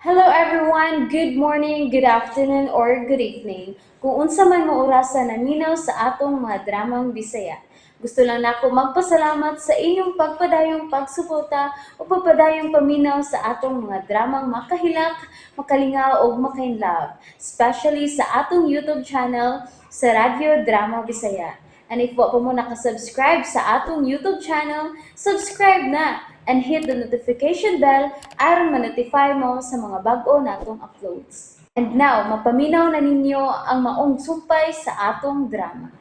Hello everyone, good morning, good afternoon, or good evening. Kung unsa man mo orasan naminaw sa atong mga dramang Bisaya. Gusto lang nako magpasalamat sa inyong pagpadayong pagsuporta o pagpadayong paminaw sa atong mga dramang makahilak, makalingaw o makainlove, especially sa atong YouTube channel sa Radyo Drama Bisaya. And if wa pa mo nakasubscribe sa atong YouTube channel, subscribe na and hit the notification bell aron ma-notify mo sa mga bag-o natong uploads. And now, mapaminaw na ninyo ang maong sumpay sa atong drama.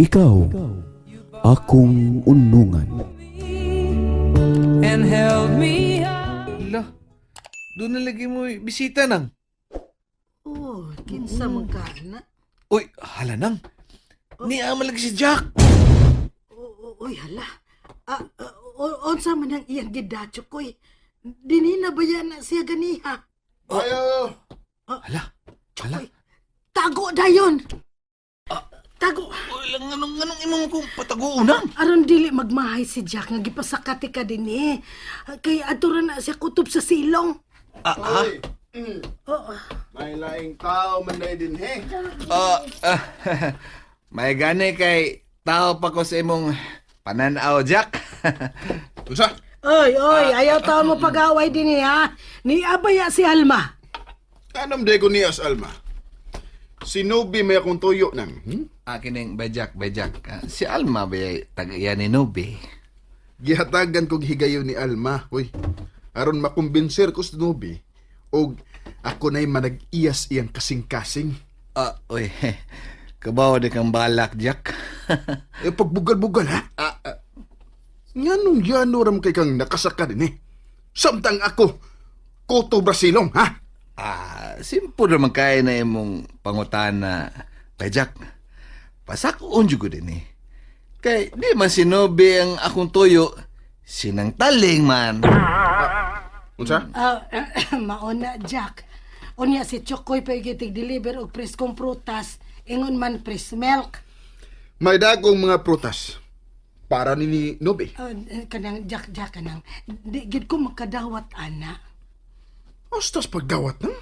Ikaw, akong unungan. and held me up. Hala, doon na lagi mo bisita nang. Oh, kinsa man ka na? Uy, hala nang. Ni amalag si Jack. Oy, hala. Unsa man ang iyang gidatyo koy? Dini na ba yan na siya ganiha? Ayo. Hala, hala. Koy, tago dayon! Tago! Uy, lang anong imong kong pataguunang. Aron dili magmahay si Jack nga gipasakati ka dinhi. Kay adto na siya kutob sa silong. Hoy, Oo. may laing tao man na din he. May gani kay tao pa ko sa imong pananaw, Jack. Unsa? Oy, ayaw tao mo pag-away dinhi ha. Ni abaya si Alma. Anam de ko niyas Alma. Sinubi may akong tuyo nang. Kining Bajak. Si Alma ba taga ni Nobe? Gihatagan kog higayon ni Alma, hoy. Aron makumbinser ko sa Nubi. Og ako na'y manag-iyas iyang kasing-kasing. Uy, kabaw di kang balak, Jack. Pagbugal-bugal ha? Nga nung yano ram kay kang nakasaka din eh. Samtang ako, Koto Brasilong ha? Simple naman kaya na imong pangutana, Bajak. Pasakoon jud ko din eh. Kay di man sinobi ang akong tuyo, sinang taling man. Unsa? Mauna, Jack. Unya si Chokoy pa igitig-deliver og preskong prutas. Ingon man press milk. May dagong mga prutas. Para ni Nobe. Kanang Jack kanang. Di gid ko makadawat, ana. Astas pagdawat na?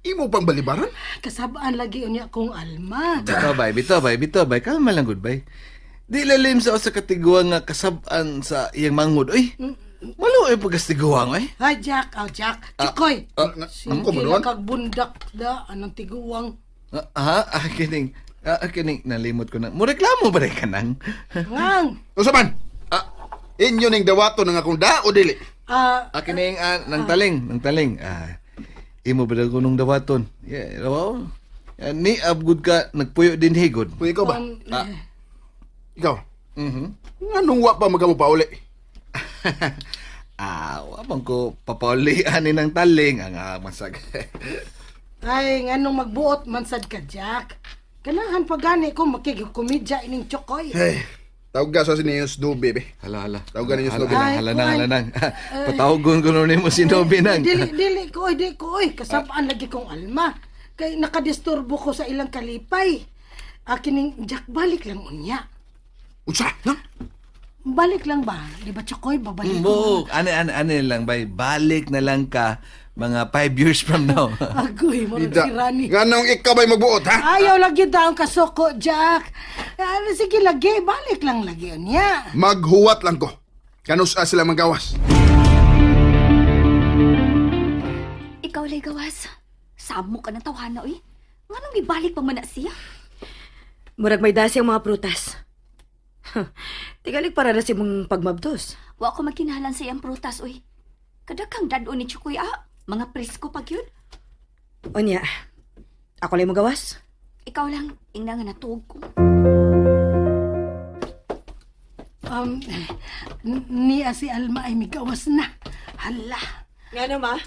Imo pang balibaran? Kasabaan lagi unya kong Alma. Bito bay. Kalma lang, goodbye. Di lalim sa katiguan nga kasab-an sa iyang mangod. Uy, malo ay pagkastiguan, eh. Hi, Jack. Chokoy. Ang Sige kumunuan? lang kag bundak da. Anong tiguwang. Kining nalimot ko na. Mureklamo ba rin ka nang? Ngang. Unsa man? Inyo ning dawato ng akong da o dili? Kining nang taling. Imo ba ko nung dawaton? Yeah, wow. Ni abgud ka nagpuyo din higod. Uy, ikaw ba? Ikaw? Mhm. Nga nung wa pa magamo pa uli? Wapang ko papaulian ni ng taling ang masag. Ay, nganong magbuot man sad ka, Jack. Ganahan pa gani ko makikikomedya ining Chokoy. Hey, tawag ka sa siniyos Nobe, be. Hala. Tawagan ninyo si Nobe. Ay, Hala kuwan. nang. Patawgon ko nun mo si Nobe nang. Dili ko, kasabaan lagi kong Alma. Kay nakadisturbo ko sa ilang kalipay. Kining Jack, balik lang unya. Unsa? No? Balik lang ba? Di ba, Chokoy, babalik Mo, ko. ano lang bay, balik na lang ka mga 5 years from now. Agoy, mo Ida. si Rani. Nga nung ikaw ba'y magbuot, ha? Ayaw lagi daw ang kasoko, Jack. Sige, lagi. Balik lang lagi unya. Maghuwat lang ko. Kanusa sila magawas. Ikaw lay gawas. Samo ka ng tawhana, oy. Nganong gibalik pa man na siya? Murag may dasi ang mga prutas. Tigalig para na si mong pagmabdos. Wa ko magkinahalan sa iyang prutas, oy. Kadakang dado ni Chukoy, mga presko pag yun. Onya, ako lang magawas. Ikaw lang, ingna nga natuog ko. Niya si Alma ay migawas na. Hala. Nga ma?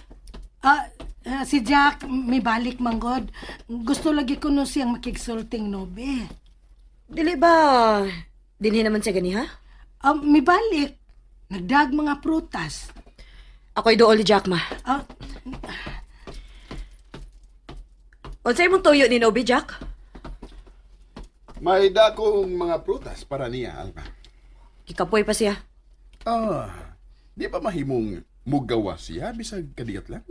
Si Jack, may balik manggod. Gusto lagi ko no siyang makigsulting Nobe. Dili ba? Dinhi naman siya gani ha? May balik. Nagdag mga prutas. Ako'y dool ni Jack ma. Unsay mong tuyo ni Nobi, Jack? May dakong mga prutas para niya, Alma. Kikapoy pa siya. Di ba mahimong mugawa siya bisag kadiyot lang.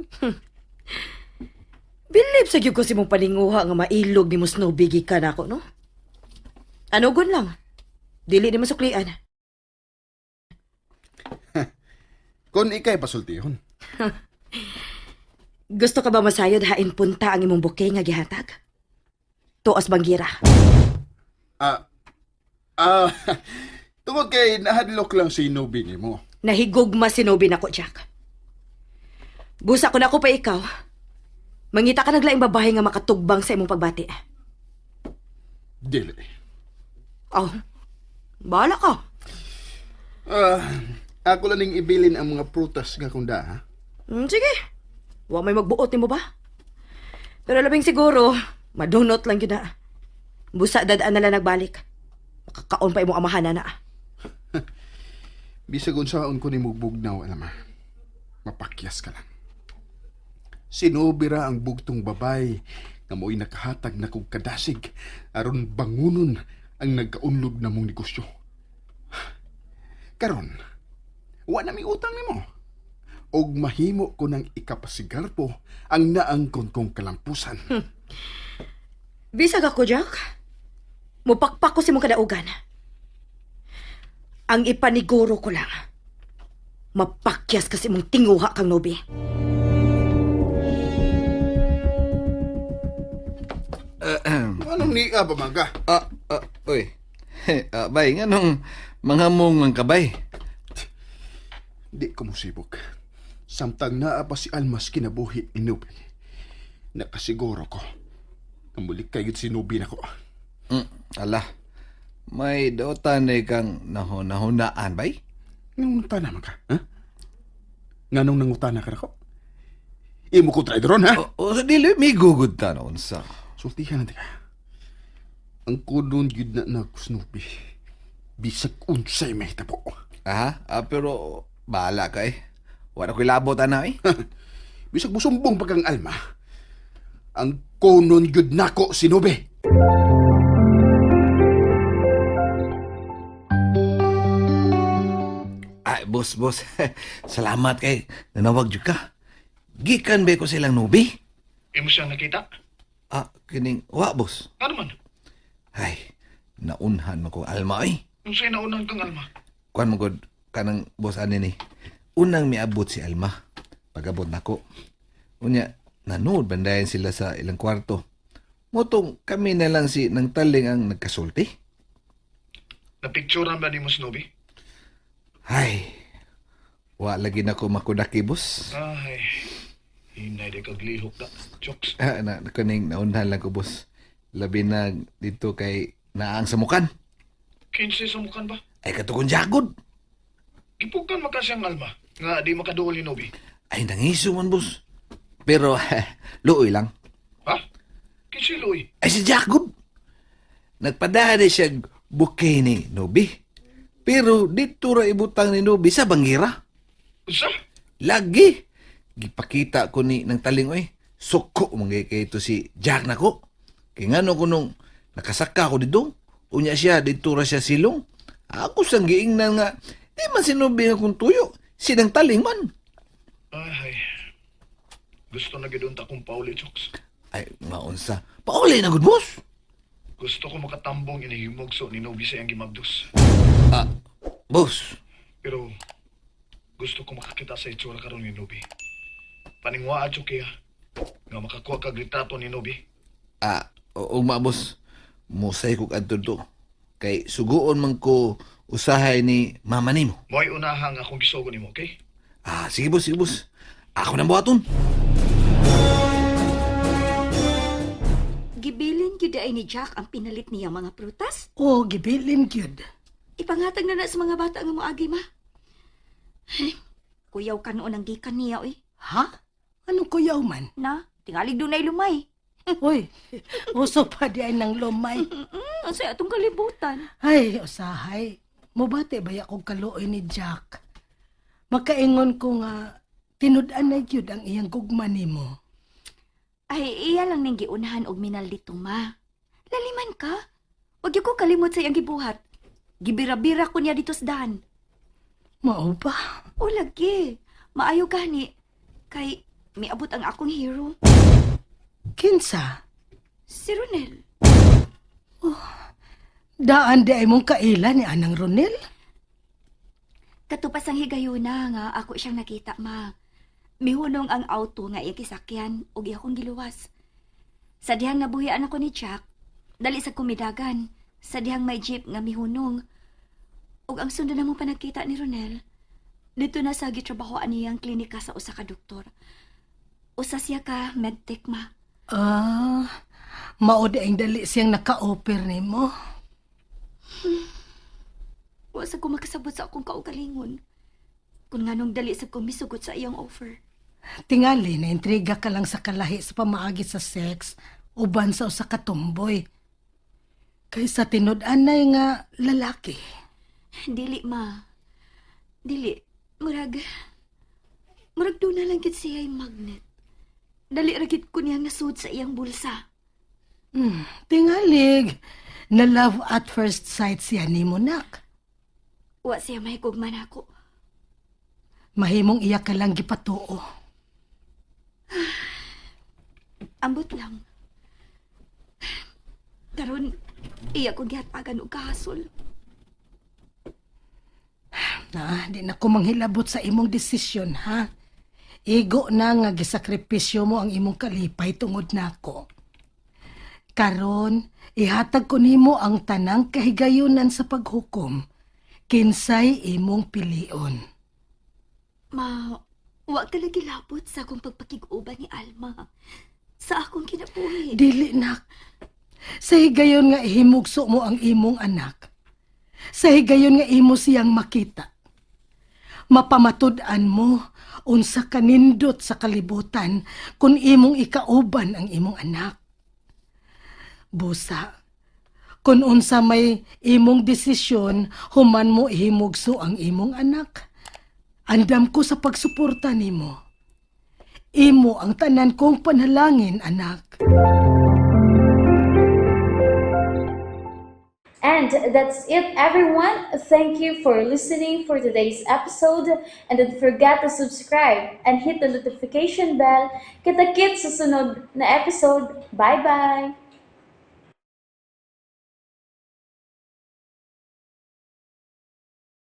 Bilib sa gyud ko si mong paninguha nga mailog ni mo Snowy gikan ako, no? Ano gun lang? Dili ni masuklian. Kung ikay pasultihon. Gusto ka ba masayod hain punta ang imong bouquet nga gihatag? Tuos banggira. Ah, ah, tungod kay nahadlok lang si Nubi ni mo. Nahigugma sinubi nako, Jack. Busa ko na ko pa ikaw. Mangita ka naglaing babae nga makatugbang sa imong pagbati. Dili. Oh, bahala ka. Ako lang ning ibilin ang mga prutas nga kunda, ha? Sige. Wa may magbuot ni mo ba? Pero labing siguro, madunot lang yun na. Busa dadaan na lang nagbalik. Makakaon pa imong amahan na. Bisag unsaon ko ni mugbugnaw, alam ma. Mapakyas ka lang. Sinubira ang bugtong babay nga mo'y nakahatag na kong kadasig aron bangunon ang nagkaunlog na mong negosyo. Karon, wa na mi utang nimo. Og mahimo ko ng ikapasigarpo ang naangkon kong kalampusan. Bisag ako, Jack. Mupakpak ko si mong kadaugan. Ang ipaniguro ko lang, mapakyas kasi mong tinguha kang Nobi. Anong ni ba mangga? Uy. Bay, nga nung mga mong ang kabay. Di ko musibok. Samtang naa pa si Almas kinabuhi ni Nubi. Nakasiguro ko. Namulik kayo si Nubi na ko. Ala, may dautan na kang nahunaan, bay? Nangunta naman ka, ha? Nganong nanguta na ka na ko? Imo ko traidron, ha? O, dili, may gugod ta noon sa... Sultihan natin ka. Ang kudon yun na Snoopy. Bisag unsay may tabo. Aha, pero bahala ka eh. Wala ko'y labot na eh. Bisag musumbong pagkang alma. Ang kunon yun nako Snoopy. Ay, boss. Salamat kay nanawag jud ka. Gikan ba ko silang nubi? Imo siyang nakita? Kining, boss. Ano man? Ay, naunhan mo kong alma eh. Yung sa'yo naunang kang alma. Kuan mo god kanang boss ani ni. Unang miabot si Alma. Pagabot nako. Unya nanood bandayan sila sa ilang kwarto. Motong kami na lang si nang taling ang nagkasulti. Napicturean ba ni mo, Snowy? Ay, wa lagi na ko makudaki boss. Ay, hinay di kaglihok na. Jokes. Kaning naunhan lang ko boss. Labi na dito kay naang samukan. 15 sa mukan ba? Ay katukon jagod. Ipugan makasiyang alma. Nga di makaduol ni Nobi. Ay nangiso man boss. Pero luoy lang. Ha? Kisiloy. Ay si Jacob. Nagpadaan siya bouquet ni Nobi. Pero dito ra ibutang ni Nobi sa bangira. Usa? Lagi. Gipakita ko ni ng taling oy. Suko manggay kay ito si Jack nako. Kaya nga no kunong nakasaka ko dito. Unya siya dito ra siya silong. Ako sang giingnan nga di man sinubi nga kung tuyo. Sinang taling man. Ay, gusto na gidun ta kong pauli, Jokes. Ay, maunsa. Pauli na good boss. Gusto ko makatambong inihimogso ni Nobi sa iyang gimabdos. Boss. Pero, gusto ko makakita sa itsura karon ni Nobi. Paningwa adyo kaya, nga makakuha kag litrato ni Nobi. Oo ma boss. Musay ko kadto to. Kay suguon man ko usahay ni mama nimo. Mo'y unahang akong gisugo nimo, okay? Sige boss. Ako nang buhaton. Gibilin gyud ay ni Jack ang pinalit niya mga prutas. O, gibilin gyud. Ipangatag na sa mga bata nga moagi ma. Ay, kuyaw ka noon ang gikan niya, oy. Ha? Anong kuyaw man? Na, tingalig doon ay lumay. Uy, uso pa di ay ng lumay. Ang saya atong kalibutan. Ay, usahay. Mubati ba akong kaluoy ni Jack? Makaingon ko nga, tinud-an na yun ang iyang gugma nimo. Ay, iya lang ning giunahan og minal dito, ma. Laliman ka. Huwag ko kalimot sa iyang gibuhat. Gibira-bira ko niya dito sa dahan. Mao ba? O lagi. Maayo gani. Kay miabot ang akong hero. Kinsa? Si Ronel. Daan di ay mong kaila ni Anang Ronel? Katupas ang higayuna nga ako siyang nakita, ma. Mihunong ang auto nga ikisakyan ug akong giluwas. Sa dihang nabuhian ako ni Jack, dali sa kumidagan. Sa dihang may jeep nga mihunong. Ug ang sundo na mong panagkita ni Ronel, dito na sa gitrabahoan niyang klinika sa usa ka doktor. Usa siya ka medtech, ma. Mao di ang dali siyang naka-offer nimo. Wa sa ko makasabot sa akong kaugalingon. Kung nganong dali sa kumisugot sa iyang offer. Tingali na intriga ka lang sa kalahi sa pamaagi sa sex uban sa usa ka tomboy. Kaysa tinud-an na nga lalaki. Dili, ma. Dili. Murag doon na lang gid siya yung magnet. Dali ragit ko niyang nasud sa iyang bulsa. Tingalig. Na love at first sight siya ni mo, nak. Wa siya mahigugman ako. Mahimong iya ka lang gipatuo. Ambot lang. Karon iya ko gihatagan og kahasol. Di na ko manghilabot sa imong desisyon, ha? Igo na nga gisakripisyo mo ang imong kalipay tungod nako. Karon, ihatag ko nimo ang tanang kahigayunan sa paghukom. Kinsay imong pilion. Ma, wa ka lagi labot sa akong pagpakig-uban ni Alma. Sa akong kinabuhi. Dili, nak. Sa higayon nga ihimugso mo ang imong anak. Sa higayon nga imo siyang makita. Mapamatud-an mo unsa kanindot sa kalibutan kung imong ikauban ang imong anak. Busa, kung unsa may imong desisyon, human mo ihimugso ang imong anak. Andam ko sa pagsuporta nimo. Imo ang tanan kong panalangin, anak. And that's it, everyone. Thank you for listening for today's episode. And don't forget to subscribe and hit the notification bell. Kita-kits sa sunod na episode. Bye-bye!